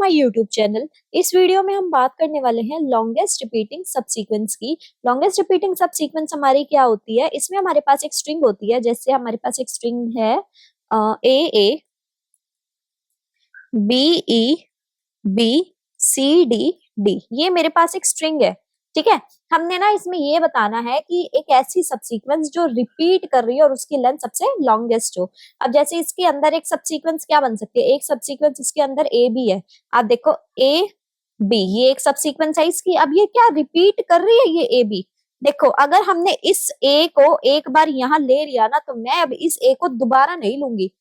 My YouTube channel. इस video में हम बात करने वाले हैं लॉन्गेस्ट रिपीटिंग सबसीक्वेंस की। लॉन्गेस्ट रिपीटिंग सबसीक्वेंस हमारी क्या होती है, इसमें हमारे पास एक स्ट्रिंग होती है। जैसे हमारे पास एक स्ट्रिंग है A A B E B C D D, ये मेरे पास एक स्ट्रिंग है। ठीक है, हमने ना इसमें ये बताना है कि एक ऐसी सबसीक्वेंस जो रिपीट कर रही है और उसकी लेंथ सबसे लॉन्गेस्ट हो। अब जैसे इसके अंदर एक सबसीक्वेंस क्या बन सकती है, एक सबसीक्वेंस इसके अंदर ए बी है। आप देखो ए बी, ये एक सबसीक्वेंस है इसकी। अब ये क्या रिपीट कर रही है, ये ए बी। देखो अगर हमने इस ए को एक बार यहाँ ले लिया ना, तो मैं अब इस ए को दोबारा नहीं लूंगी।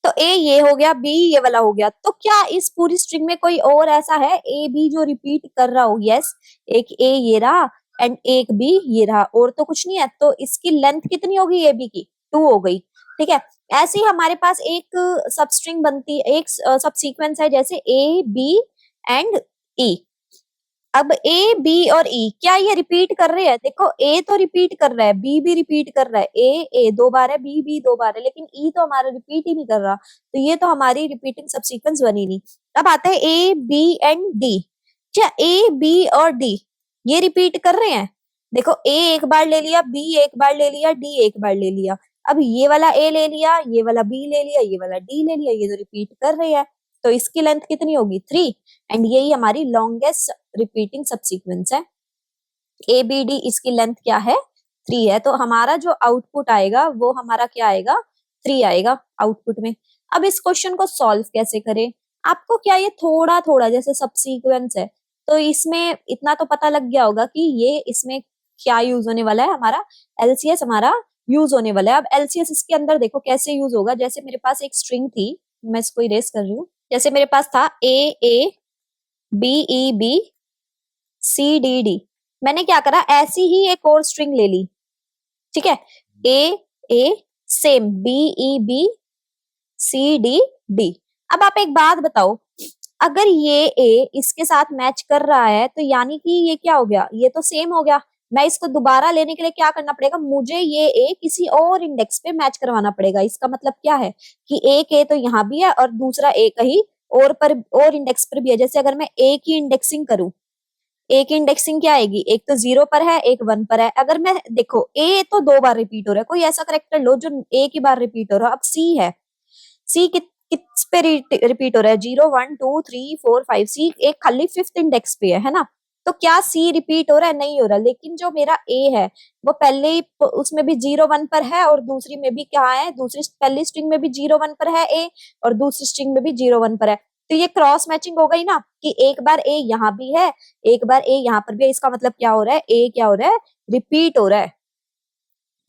तो ए ये हो गया, बी ये वाला हो गया। तो क्या इस पूरी स्ट्रिंग में कोई और ऐसा है ए बी जो रिपीट कर रहा हो? यस, एक ए ये रहा एंड एक बी ये रहा, और तो कुछ नहीं है। तो इसकी लेंथ कितनी होगी ए बी की? 2 हो गई। ठीक है, ऐसे ही हमारे पास एक सब स्ट्रिंग बनती है, एक सब सीक्वेंस है, जैसे ए बी एंड ई। अब ए बी और ई क्या ये रिपीट कर रहे हैं? देखो ए तो रिपीट कर रहा है, बी भी रिपीट कर रहा है। ए 2 बार है, बी बी 2 बार है, लेकिन ई तो हमारा रिपीट ही नहीं कर रहा। तो ये तो हमारी रिपीटिंग सबसीक्वेंस बनी नहीं। अब आता है ए बी एंड डी। क्या ए बी और डी ये रिपीट कर रहे हैं? देखो ए एक बार ले लिया, बी एक बार ले लिया, डी एक बार ले लिया। अब ये वाला ए ले लिया, ये वाला बी ले लिया, ये वाला डी ले लिया, ये तो रिपीट कर रहे हैं। तो इसकी लेंथ कितनी होगी? 3। एंड यही हमारी लॉन्गेस्ट रिपीटिंग सबसीक्वेंस है। ए बी डी, इसकी लेंथ क्या है? 3 है। तो हमारा जो आउटपुट आएगा वो हमारा क्या आएगा? 3 आएगा आउटपुट में। अब इस क्वेश्चन को सॉल्व कैसे करें? आपको क्या ये थोड़ा थोड़ा जैसे सबसीक्वेंस है, तो इसमें इतना तो पता लग गया होगा कि ये इसमें क्या यूज होने वाला है, हमारा एलसीएस हमारा यूज होने वाला है। अब एलसीएस इसके अंदर देखो कैसे यूज होगा। जैसे मेरे पास एक स्ट्रिंग थी, मैं इसको इरेज कर रही हूँ। जैसे मेरे पास था A A B E B C D D, मैंने क्या करा, ऐसी ही एक और स्ट्रिंग ले ली। ठीक है, A A same B E B C D D. अब आप एक बात बताओ, अगर ये ए इसके साथ मैच कर रहा है तो यानी कि ये क्या हो गया, ये तो सेम हो गया। मैं इसको दोबारा लेने के लिए क्या करना पड़ेगा, मुझे ये ए किसी और इंडेक्स पे मैच करवाना पड़ेगा। इसका मतलब क्या है कि एक ए तो यहाँ भी है और दूसरा ए कहीं और पर और इंडेक्स पर भी है। जैसे अगर मैं ए की इंडेक्सिंग करूं, ए की इंडेक्सिंग क्या आएगी, एक तो 0 पर है, एक 1 पर है। अगर मैं देखो ए तो 2 बार रिपीट हो रहा है, कोई ऐसा करेक्टर लो जो एक ही बार रिपीट हो रहा है। अब सी है, सी किस पे रिपीट हो रहा है? 0 1 2 3 4 5, सी एक खाली 5th इंडेक्स पे है ना। तो क्या सी रिपीट हो रहा है? नहीं हो रहा। लेकिन जो मेरा ए है वो पहले ही उसमें भी 0 1 पर है, और दूसरी में भी क्या है, दूसरी पहली स्ट्रिंग में भी 0 1 पर है ए, और दूसरी स्ट्रिंग में भी 0 1 पर है। तो ये क्रॉस मैचिंग हो गई ना, कि एक बार ए यहाँ भी है, एक बार ए यहाँ पर भी है। इसका मतलब क्या हो रहा है, ए क्या हो रहा है, रिपीट हो रहा है।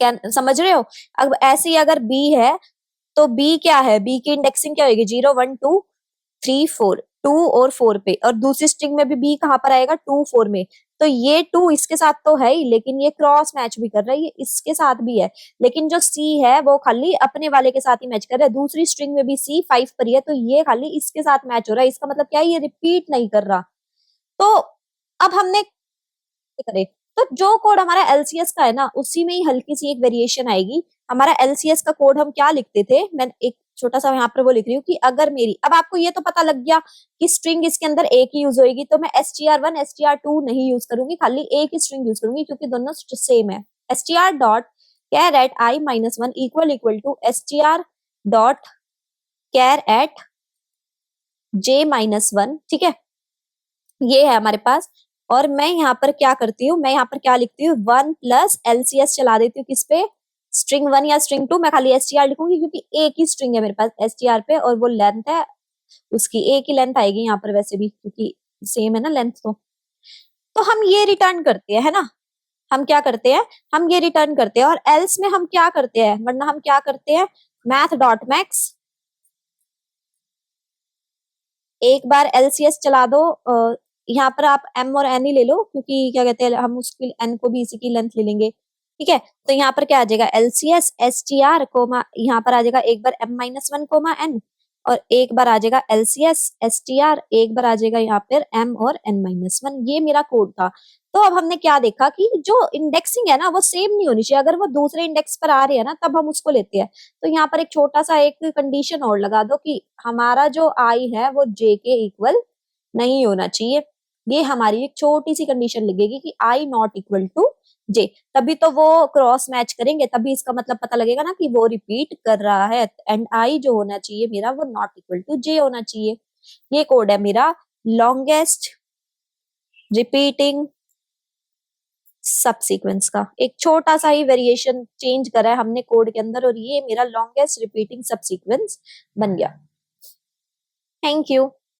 क्या समझ रहे हो? अब ऐसे ही अगर बी है, तो बी क्या है, बी की इंडेक्सिंग क्या होगी? 0 1 2 3 4, 2 और 4 पे, और दूसरी स्ट्रिंग में भी बी कहाँ पर आएगा? 2 4 में। तो ये 2 इसके साथ तो है ही, लेकिन ये क्रॉस मैच भी कर रहा है, ये इसके साथ भी है। लेकिन जो सी है वो खाली अपने वाले के साथ ही मैच कर रहा है। दूसरी स्ट्रिंग में भी सी 5 पर ही है, तो ये खाली इसके साथ मैच हो रहा है। इसका मतलब क्या है, ये रिपीट नहीं कर रहा। तो अब हमने करे, तो जो कोड हमारा एलसीएस का है ना, उसी में ही हल्की सी एक वेरिएशन आएगी। हमारा एलसीएस का कोड हम क्या लिखते थे, मैं एक छोटा सा यहाँ पर वो लिख रही हूँ कि अगर मेरी, अब आपको ये तो पता लग गया कि स्ट्रिंग इसके अंदर एक ही यूज होगी, तो मैं str1 str2 नहीं यूज करूंगी, खाली एक ही स्ट्रिंग यूज करूंगी, क्योंकि दोनों सेम है। str dot char at i minus 1 equal to str dot char at j minus 1। ठीक है, ये है हमारे पास। और मैं यहाँ पर क्या करती हूँ, मैं यहाँ पर क्या लिखती हूँ, 1 प्लस एलसीएस चला देती हूँ किस पे, स्ट्रिंग 1 या स्ट्रिंग 2। मैं खाली एसटीआर लिखूंगी क्योंकि एक ही स्ट्रिंग है मेरे पास एसटीआर पे, और वो लेंथ है उसकी एक ही लेंथ आएगी यहाँ पर, वैसे भी क्योंकि सेम है ना लेंथ। तो हम ये रिटर्न करते हैं, है ना। हम क्या करते हैं, हम ये रिटर्न करते हैं। और एल्स में हम क्या करते हैं, वरना हम क्या करते हैं, मैथ डॉट मैक्स, एक बार एलसीएस चला दो। यहाँ पर आप m और n ही ले लो, क्योंकि क्या कहते हैं, हम उसकी n को भी इसी की लेंथ ले लेंगे। ठीक है, तो यहाँ पर क्या आ जाएगा, एलसीएस एसटीआर कोमा, यहाँ पर आ जाएगा एक बार m माइनस 1 कोमा n, और एक बार आ जाएगा एलसीएस एसटीआर, एक बार आ जाएगा यहाँ पर m और n माइनस 1। ये मेरा कोड था। तो अब हमने क्या देखा कि जो इंडेक्सिंग है ना वो सेम नहीं होनी चाहिए, अगर वो दूसरे इंडेक्स पर आ रही है ना तब हम उसको लेते हैं। तो यहाँ पर एक छोटा सा एक कंडीशन और लगा दो कि हमारा जो आई है वो जे के इक्वल नहीं होना चाहिए। ये हमारी एक छोटी सी कंडीशन लगेगी कि आई नॉट इक्वल टू जे, तभी तो वो क्रॉस मैच करेंगे, तभी इसका मतलब पता लगेगा ना कि वो रिपीट कर रहा है। एंड आई जो होना चाहिए मेरा वो नॉट इक्वल टू जे होना चाहिए। ये कोड है मेरा लॉन्गेस्ट रिपीटिंग सब सीक्वेंस का। एक छोटा सा ही वेरिएशन चेंज करा है हमने कोड के अंदर और ये मेरा लॉन्गेस्ट रिपीटिंग सब सीक्वेंस बन गया। Thank you.